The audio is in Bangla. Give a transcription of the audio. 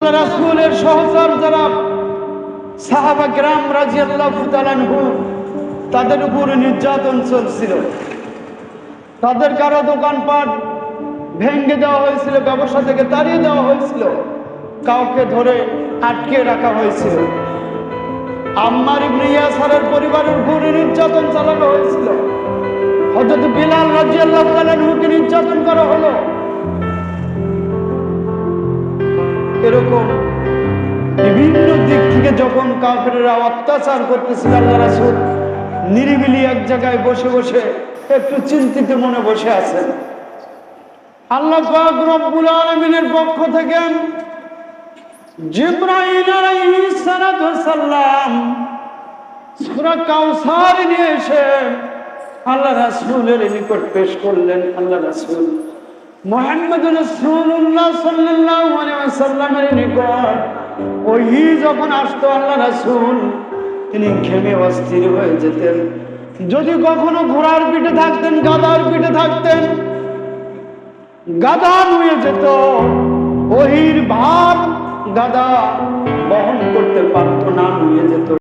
রাসূলের সহচর যারা সাহাবা কিরাম রাদিয়াল্লাহু তাআলা আনহু, তাদের উপর নির্যাতন চলছিল। তাদের কারো দোকানপাট ভেঙে দেওয়া হয়েছিল, ব্যবসা থেকে তাড়িয়ে দেওয়া হয়েছিল, কাউকে ধরে আটকে রাখা হয়েছিল। আম্মার ইবনে ইয়াসারের পরিবারের উপর নির্যাতন চালানো হয়েছিল। হযরত বিলাল রাদিয়াল্লাহু তাআলা আনহুকে নির্যাতন করা হলো। এরকম বিভিন্ন দিক থেকে যখন কাফেররা অত্যাচার করতেছিল, আল্লাহ রাসূল নিরিবিলি এক জায়গায় বসে বসে একটু চিন্তিত মনে বসে আছেন। আল্লাহ পাক রব্বুল আলামিনের পক্ষ থেকে জিবরাইল আলাইহিস সালাতু ওয়াস সালাম সূরা কাউসার নিয়ে এসে আল্লাহ রাসূলের নিকট পেশ করলেন। আল্লাহ রাসূল মুহাম্মদুর রাসূলুল্লাহ সাল্লাল্লাহু আলাইহি ওয়াসাল্লামের নিকট ওহী যখন আসতো, আল্লাহ রাসূল তিনি ঘেমে অস্থির হয়ে যেতেন। যদি কখনো ঘোড়ার পিঠে থাকতেন, গাধার পিঠে থাকতেন, গাধা নুয়ে যেত, ওহীর ভার গাধা বহন করতে পারতো না, নুয়ে যেত।